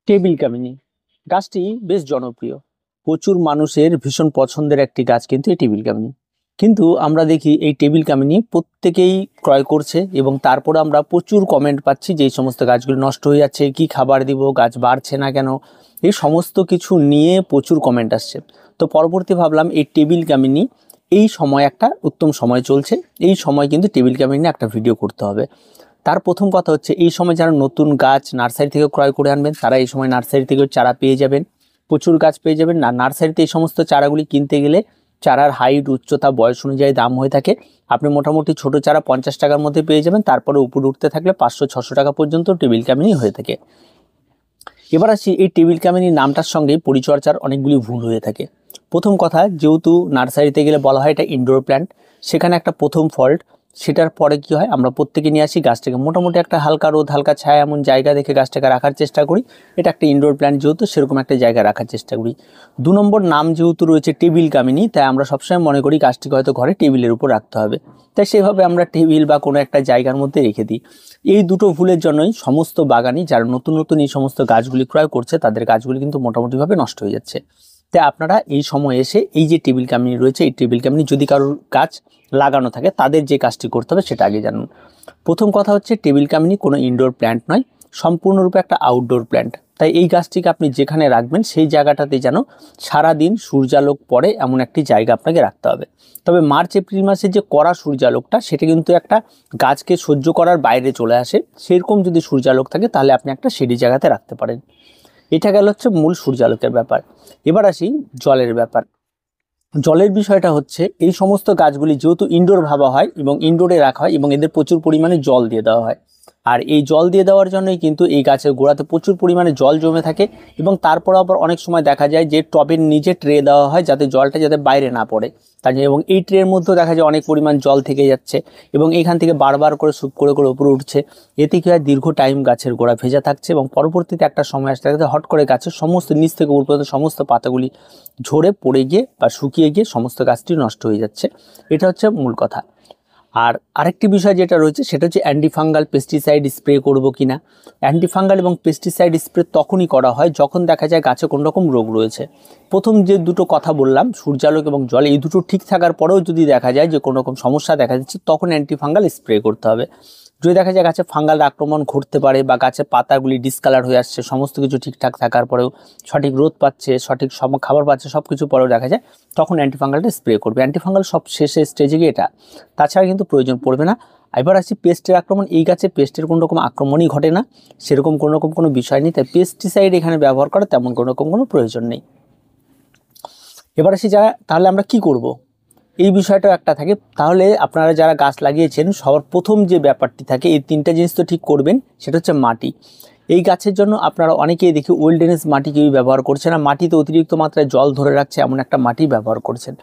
Table কামিনী গাছটি বেশ জনপ্রিয়। প্রচুর মানুষের ভীষণ পছন্দের একটি গাছ কিন্তু এই টেবিল কামিনী। কিন্তু আমরা দেখি এই টেবিল কামিনী প্রত্যেকেই ক্রয় করছে এবং তারপর আমরা প্রচুর কমেন্ট পাচ্ছি যে এই সমস্ত গাছগুলো নষ্ট হয়ে যাচ্ছে, কি খাবার দিব, গাছ বাড়ছে না কেন, এই সমস্ত কিছু নিয়ে প্রচুর কমেন্ট আসছে। তো পরবর্তী ভাবলাম এই টেবিল কামিনী এই সময় একটা উত্তম সময় চলছে, এই সময় কিন্তু টেবিল কামিনী একটা ভিডিও করতে হবে। তার প্রথম কথা হচ্ছে এই সময় যারা নতুন গাছ নার্সারি থেকে ক্রয় করে আনবেন তারা এই সময় নার্সারি থেকে চারা পেয়ে যাবেন, প্রচুর গাছ পেয়ে যাবেন। না নার্সারিতে এই সমস্ত চারাগুলি কিনতে গেলে চারার হাইট, উচ্চতা, বয়স অনুযায়ী দাম হয়ে থাকে। আপনি মোটামুটি ছোট চারা 50 টাকার মধ্যে পেয়ে যাবেন, তারপরে উপরে উঠতে থাকলে 500-600 টাকা পর্যন্ত টেবিল কামিনী হয়ে থাকে। এবার আসি এই টেবিল কামিনীর নামটার সঙ্গে পরিচর্যার অনেকগুলি ভুল হয়ে থাকে। প্রথম কথা, যেহেতু নার্সারিতে গেলে বলা হয় এটা ইনডোর প্ল্যান্ট, সেখানে একটা প্রথম ফল্ট। সেটার পরে কি হয়, আমরা প্রত্যেকে নিয়ে আসি গাছটাকে মোটামুটি একটা হালকা রোদ হালকা ছায়া এমন জায়গা দেখে গাছটাকে রাখার চেষ্টা করি। এটা একটা ইনডোর প্ল্যান্ট যেহেতু সেরকম একটা জায়গায় রাখার চেষ্টা করি। 2 নম্বর, নাম যেহেতু রয়েছে টেবিল কামিনী, তাই আমরা সবসময় মনে করি গাছটিকে হয়তো ঘরে টেবিলের উপর রাখতে হবে, তাই সেভাবে আমরা টেবিল বা কোনো একটা জায়গার মধ্যে রেখে দিই। এই দুটো ভুলের জন্যই সমস্ত বাগানি যারা নতুন নতুন এই সমস্ত গাছগুলি ক্রয় করছে তাদের গাছগুলি কিন্তু মোটামুটিভাবে নষ্ট হয়ে যাচ্ছে। তাই আপনারা এই সময় এসে এই যে টেবিল কামিনী রয়েছে, এই টেবিল কামিনী যদি কারোর গাছ লাগানো থাকে তাদের যে কাজটি করতে হবে সেটা আগে জানুন। প্রথম কথা হচ্ছে টেবিল কামিনী কোনো ইনডোর প্ল্যান্ট নয়, সম্পূর্ণরূপে একটা আউটডোর প্ল্যান্ট। তাই এই গাছটিকে আপনি যেখানে রাখবেন সেই জায়গাটাতে যেন সারাদিন সূর্যালোক পড়ে এমন একটি জায়গা আপনাকে রাখতে হবে। তবে মার্চ এপ্রিল মাসে যে কড়া সূর্যালোকটা সেটা কিন্তু একটা গাছকে সহ্য করার বাইরে চলে আসে, সেরকম যদি সূর্যালোক থাকে তাহলে আপনি একটা সিঁড়ি জায়গাতে রাখতে পারেন। এটা গেল হচ্ছে মূল সূর্যালোকের ব্যাপার। এবার আসি জলের ব্যাপার। জলের বিষয়টা হচ্ছে এই সমস্ত গাছগুলি যেহেতু ইনডোর ভাবা হয় এবং ইনডোরে রাখা হয় এবং এদের প্রচুর পরিমাণে জল দিয়ে দেওয়া হয়, আর এই জল দিয়ে দেওয়ার জন্যই কিন্তু এই গাছের গোড়াতে প্রচুর পরিমাণে জল জমে থাকে। এবং তারপর আবার অনেক সময় দেখা যায় যে টবের নিচে ট্রে দেওয়া হয় যাতে জলটা যাতে বাইরে না পড়ে, তাই এবং এই ট্রের মধ্যেও দেখা যায় অনেক পরিমাণ জল থেকে যাচ্ছে এবং এইখান থেকে বারবার করে স্যুপ করে করে উপরে উঠছে। এতে কি হয়, দীর্ঘ টাইম গাছের গোড়া ভেজা থাকছে এবং পরবর্তীতে একটা সময় আসতে থাকে হট করে গাছের সমস্ত নিচ থেকে উপর পর্যন্ত সমস্ত পাতাগুলি ঝরে পড়ে গিয়ে বা শুকিয়ে গিয়ে সমস্ত গাছটি নষ্ট হয়ে যাচ্ছে। এটা হচ্ছে মূল কথা। আর আরেকটি বিষয় যেটা রয়েছে সেটা হচ্ছে অ্যান্টিফাঙ্গাল পেস্টিসাইড স্প্রে করব কিনা। অ্যান্টিফাঙ্গাল এবং পেস্টিসাইড স্প্রে তখনই করা হয় যখন দেখা যায় গাছে কোনো রকম রোগ রয়েছে। প্রথম যে দুটো কথা বললাম, সূর্যালোক এবং জল, এই দুটো ঠিক থাকার পরেও যদি দেখা যায় যে কোনো রকম সমস্যা দেখা যাচ্ছে তখন অ্যান্টিফাঙ্গাল স্প্রে করতে হবে। যদি দেখা যায় গাছে ফাঙ্গাল আক্রমণ ঘটতে পারে বা গাছের পাতাগুলি ডিসকালার হয়ে আসছে, সমস্ত কিছু ঠিকঠাক থাকার পরেও সঠিক রোদ পাচ্ছে, সঠিক খাবার পাচ্ছে, সব কিছু পরেও দেখা যায়, তখন অ্যান্টিফাঙ্গালটা স্প্রে করবে। অ্যান্টিফাঙ্গাল সব শেষে স্টেজে গিয়ে এটা, তাছাড়া কিন্তু প্রয়োজন পড়বে না। এবার আসি পেস্টের আক্রমণ। এই গাছে পেস্টের কোনো রকম আক্রমণই ঘটে না, সেরকম কোনো রকম কোনো বিষয় নেই, তাই পেস্টিসাইড এখানে ব্যবহার করা তেমন কোনো রকম কোনো প্রয়োজন নেই। এবার আসি তাহলে আমরা কি করব, এই বিষয়টাও একটা থাকে। তাহলে আপনারা যারা গাছ লাগিয়েছেন সবার প্রথম যে ব্যাপারটি থাকে, এই 3টা জিনিস তো ঠিক করবেন, সেটা হচ্ছে মাটি। এই গাছের জন্য আপনারা অনেকেই দেখি ওয়েলডেনেস মাটি কেউ ব্যবহার করছে না, মাটিতে অতিরিক্ত মাত্রায় জল ধরে রাখছে এমন একটা মাটি ব্যবহার করছেন।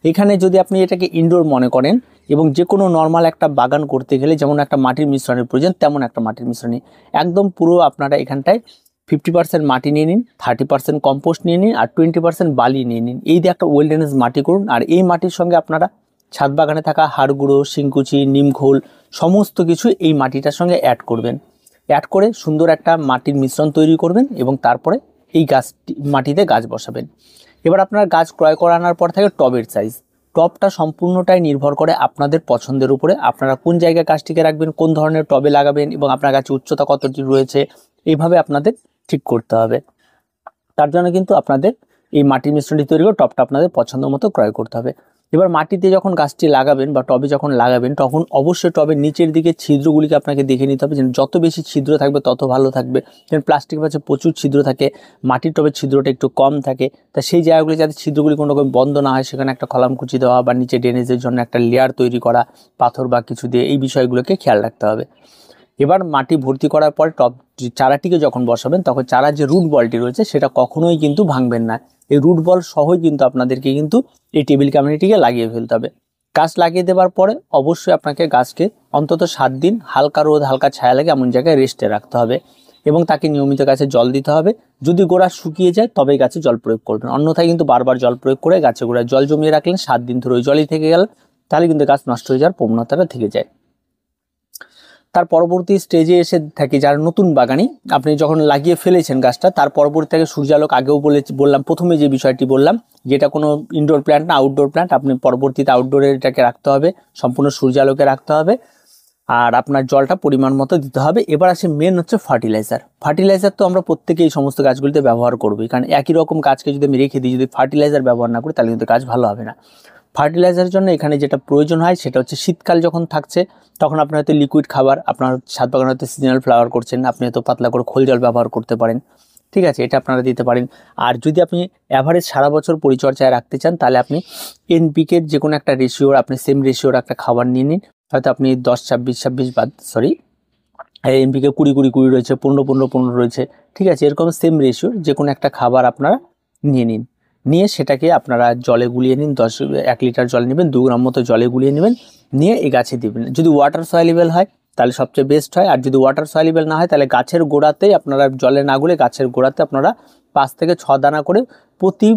এখানে যদি আপনি এটাকে ইনডোর মনে করেন এবং যে কোনো নর্মাল একটা বাগান করতে গেলে যেমন একটা মাটির মিশ্রণের প্রয়োজন, তেমন একটা মাটির মিশ্রণে একদম পুরো আপনারা এখানটায় 50% মাটি নিয়ে নিন, 30% কম্পোস্ট নিয়ে নিন আর 20% বালি নিয়ে নিন। এই দিয়ে একটা ওয়েলডেনেস মাটি করুন। আর এই মাটির সঙ্গে আপনারা ছাদ বাগানে থাকা হাড় গুঁড়ো, শিংকুচি, নিমখোল সমস্ত কিছু এই মাটিটার সঙ্গে অ্যাড করবেন। অ্যাড করে সুন্দর একটা মাটির মিশ্রণ তৈরি করবেন এবং তারপরে এই মাটিতে গাছ বসাবেন। এবার আপনার গাছ ক্রয় করে আনার পর থাকে টবের সাইজ। টবটা সম্পূর্ণটাই নির্ভর করে আপনাদের পছন্দের উপরে, আপনারা কোন জায়গায় গাছটিকে রাখবেন, কোন ধরনের টবে লাগাবেন এবং আপনার গাছের উচ্চতা কতটি রয়েছে, এইভাবে আপনাদের ঠিক করতে হবে। তার জন্য কিন্তু আপনাদের এই মাটির মিশ্রণটি তৈরি করে টবটা আপনাদের পছন্দ মতো ক্রয় করতে হবে। এবার মাটিতে যখন গাছটি লাগাবেন বা টবে যখন লাগাবেন তখন অবশ্যই টবের নিচের দিকে ছিদ্রগুলিকে আপনাকে দেখে নিতে হবে, যেন যত বেশি ছিদ্র থাকবে তত ভালো থাকবে। যেন প্লাস্টিক গাছে প্রচুর ছিদ্র থাকে, মাটির টবের ছিদ্রটা একটু কম থাকে, তা সেই জায়গাগুলি যাতে ছিদ্রগুলি কোনো রকম বন্ধ না হয় সেখানে একটা খলামকুচি দেওয়া বা নিচে ড্রেনেজের জন্য একটা লেয়ার তৈরি করা পাথর বা কিছু দিয়ে, এই বিষয়গুলোকে খেয়াল রাখতে হবে। এবার মাটি ভর্তি করার পর চারাটিকে যখন বসাবেন তখন চারার যে রুট বলটি রয়েছে সেটা কখনোই কিন্তু ভাঙবেন না। এই রুট বল সহই কিন্তু আপনাদেরকে কিন্তু এই টেবিল কামিনীটিকে লাগিয়ে ফেলতে হবে। গাছ লাগিয়ে দেওয়ার পরে অবশ্যই আপনাকে গাছকে অন্তত 7 দিন হালকা রোদ হালকা ছায়া লাগে এমন জায়গায় রেস্টে রাখতে হবে এবং তাকে নিয়মিত গাছে জল দিতে হবে। যদি গোড়া শুকিয়ে যায় তবেই গাছে জল প্রয়োগ করবেন, অন্যথায় কিন্তু বারবার জল প্রয়োগ করে গাছে গোড়ায় জল জমিয়ে রাখলেন 7 দিন ধরে ওই জলই থেকে গেল, তাহলে কিন্তু গাছ নষ্ট হয়ে যাওয়ার প্রবণতাটা থেকে যায়। তার পরবর্তী স্টেজে এসে থাকি যারা নতুন বাগানি, আপনি যখন লাগিয়ে ফেলেছেন গাছটা, তার পরবর্তী থেকে সূর্যালোক আগেও বললাম, প্রথমে যে বিষয়টি বললাম, যেটা কোনো ইনডোর প্ল্যান্ট না আউটডোর প্ল্যান্ট, আপনি পরবর্তীতে আউটডোরে এটাকে রাখতে হবে, সম্পূর্ণ সূর্যালোকে রাখতে হবে, আর আপনার জলটা পরিমাণ মতো দিতে হবে। এবার আসে মেন হচ্ছে ফার্টিলাইজার তো আমরা প্রত্যেকেই এই সমস্ত গাছগুলিতে ব্যবহার করবোই, কারণ একই রকম গাছকে যদি আমি রেখে দিই, যদি ফার্টিলাইজার ব্যবহার না করি, তাহলে কিন্তু গাছ ভালো হবে না। ফার্টিলাইজারের জন্য এখানে যেটা প্রয়োজন হয় সেটা হচ্ছে শীতকাল যখন থাকছে, তখন আপনার হয়তো লিকুইড খাবার, আপনার ছাদ বাগানে হয়তো সিজনাল ফ্লাওয়ার করছেন, আপনি হয়তো পাতলা করে খোল জল ব্যবহার করতে পারেন, ঠিক আছে, এটা আপনারা দিতে পারেন। আর যদি আপনি অ্যাভারেজ সারা বছর পরিচর্যায় রাখতে চান, তাহলে আপনি এনপিকের যে কোনো একটা রেশিওর, আপনি সেম রেশিওর একটা খাবার নিয়ে নিন। হয়তো আপনি 10-26-26 এনপিকে 20-20-20 রয়েছে, 15-15-15 রয়েছে, ঠিক আছে, এরকম সেম রেশিওর যে কোনো একটা খাবার আপনারা নিয়ে নিন। নিয়ে সেটাকে আপনারা জলে গুলিয়ে নিন, 1 লিটার জল নেবেন, 2 গ্রাম মতো জলে গুলিয়ে নেবেন, নিয়ে এই গাছে দিবেন। যদি ওয়াটার সয়েলেবল হয় তাহলে সবচেয়ে বেস্ট হয়, আর যদি ওয়াটার সয়েলেবল না হয় তাহলে গাছের গোড়াতেই আপনারা, জলে না গুলে গাছের গোড়াতে আপনারা 5 থেকে 6 দানা করে প্রতি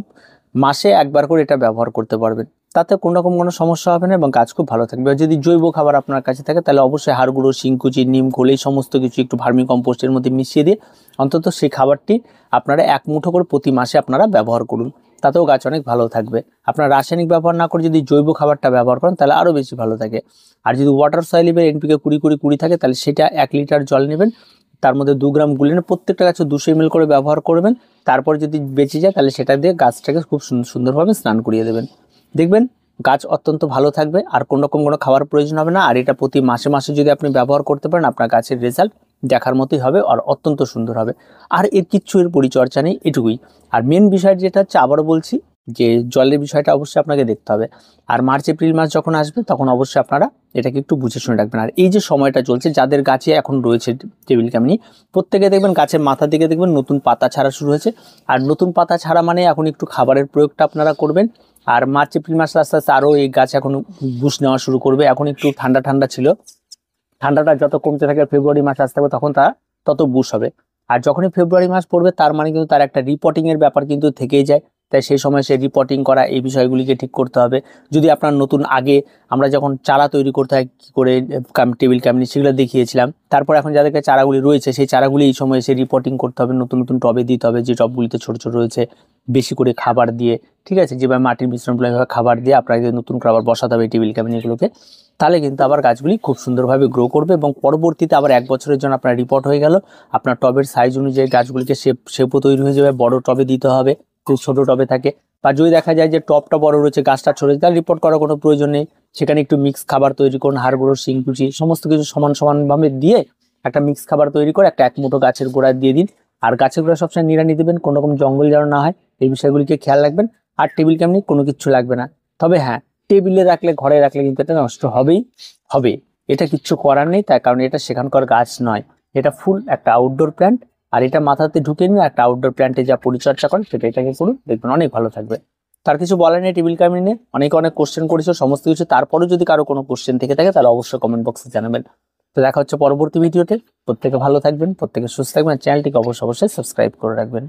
মাসে একবার করে এটা ব্যবহার করতে পারবেন। তাতে কোনো রকম কোনো সমস্যা হবে না এবং গাছ খুব ভালো থাকবে। আর যদি জৈব খাবার আপনার কাছে থাকে, তাহলে অবশ্যই হাড় গুঁড়ো, শিংকুচি, নিম খোল, এই সমস্ত কিছু একটু ভার্মি কম্পোস্টের মধ্যে মিশিয়ে দিয়ে অন্তত সেই খাবারটি আপনারা 1 মুঠো করে প্রতি মাসে আপনারা ব্যবহার করুন, তাতেও গাছ অনেক ভালো থাকবে। আপনার রাসায়নিক ব্যবহার না করে যদি জৈব খাবারটা ব্যবহার করেন, তাহলে আরও বেশি ভালো থাকে। আর যদি ওয়াটার সয়েলেবল এনপিকে 20-20-20 থাকে, তাহলে সেটা 1 লিটার জল নেবেন, তার মধ্যে 2 গ্রাম গুলে নিয়ে প্রত্যেকটা গাছে 200 ml করে ব্যবহার করবেন। তারপর যদি বেঁচে যায়, তাহলে সেটা দিয়ে গাছটাকে খুব সুন্দরভাবে স্নান করিয়ে দেবেন, দেখবেন গাছ অত্যন্ত ভালো থাকবে, আর কোনো রকম কোনো খাবার প্রয়োজন হবে না। আর এটা প্রতি মাসে মাসে যদি আপনি ব্যবহার করতে পারেন, আপনার গাছের রেজাল্ট দেখার মতোই হবে আর অত্যন্ত সুন্দর হবে। আর এর পরিচর্যা নেই, এটুকুই। আর মেন বিষয় যেটা হচ্ছে, আবারও বলছি, যে জলের বিষয়টা অবশ্যই আপনাকে দেখতে হবে। আর মার্চ এপ্রিল মাস যখন আসবে, তখন অবশ্যই আপনারা এটাকে একটু বুঝে শুনে রাখবেন। আর এই যে সময়টা চলছে, যাদের গাছে এখন রয়েছে টেবিল কামিনী, প্রত্যেকে দেখবেন গাছের মাথা দিকে দেখবেন নতুন পাতা ছাড়া শুরু হয়েছে। আর নতুন পাতা ছাড়া মানে এখন একটু খাবারের প্রয়োগটা আপনারা করবেন। আর মার্চ এপ্রিল মাসে আস্তে আস্তে আরও এই গাছ এখন বুশ নেওয়া শুরু করবে। এখন একটু ঠান্ডা ঠান্ডা ছিল, ঠান্ডাটা যত কমতে থাকে, ফেব্রুয়ারি মাস আসতে হবে, তখন তারা তত বুশ হবে। আর যখনই ফেব্রুয়ারি মাস পড়বে, তার মানে কিন্তু তার একটা রিপোর্টিংয়ের ব্যাপার কিন্তু থেকেই যায়। তাই সেই সময় সে রিপোর্টিং করা, এই বিষয়গুলিকে ঠিক করতে হবে। যদি আপনার নতুন, আগে আমরা যখন চারা তৈরি করতে হয় কী করে টেবিল কামিনী, সেগুলো দেখিয়েছিলাম। তারপর এখন যাদেরকে চারাগুলি রয়েছে, সেই চারাগুলি এই সময় এসে রিপোর্টিং করতে হবে, নতুন নতুন টবে দিতে হবে, যে টবগুলিতে ছোটো ছোটো রয়েছে, বেশি করে খাবার দিয়ে, ঠিক আছে, যেভাবে মাটির মিশ্রণগুলো খাবার দিয়ে আপনাকে নতুন করে আবার বসাতে হবে টেবিল কামিনীগুলোকে। তাহলে কিন্তু আবার গাছগুলি খুব সুন্দরভাবে গ্রো করবে এবং পরবর্তীতে আবার 1 বছরের জন্য আপনার রিপোর্ট হয়ে গেল। আপনার টবের সাইজ অনুযায়ী গাছগুলিকে শেপও তৈরি হয়ে যাবে। বড় টবে দিতে হবে, যদি ছোটো টবে থাকে, বা যদি দেখা যায় যে টবটা বড় রয়েছে, গাছটা ছোটো, তাহলে রিপোর্ট করার কোনো প্রয়োজন নেই। সেখানে একটু মিক্স খাবার তৈরি করুন, হাড় গুঁড়ো, শিংকুচি, সমস্ত কিছু সমান সমানভাবে দিয়ে একটা মিক্স খাবার তৈরি করে একটা 1 মুঠো গাছের গোড়ায় দিয়ে দিন। আর গাছের গোড়া সবসময় নিড়ানি দেবেন, কোনো রকম জঙ্গল যেন না হয়, এই বিষয়গুলিকে খেয়াল রাখবেন। আর টেবিল কামিনী কোনো কিচ্ছু লাগবে না। তবে হ্যাঁ, টেবিলে রাখলে, ঘরে রাখলে কিন্তু এটা নষ্ট হবেই হবে, এটা কিচ্ছু করার নেই। তার কারণ এটা সেখানকার গাছ নয়, এটা ফুল একটা আউটডোর প্ল্যান্ট। আর এটা মাথাতে ঢুকে নিয়ে একটা আউটডোর প্ল্যান্টে যা পরিচর্যা করেন, সেটা এটাকে করুন, দেখবেন অনেক ভালো থাকবে। তার কিছু বলার নেই টেবিল কামিনী নিয়ে, অনেক কোশ্চেন করেছো সমস্ত কিছু। তারপরেও যদি কারো কোনো কোশ্চেন থেকে থাকে, তাহলে অবশ্যই কমেন্ট বক্সে জানাবেন। তো দেখা হচ্ছে পরবর্তী ভিডিওতে। প্রত্যেকে ভালো থাকবেন, প্রত্যেকে সুস্থ থাকবেন, চ্যানেলটিকে অবশ্যই সাবস্ক্রাইব করে রাখবেন।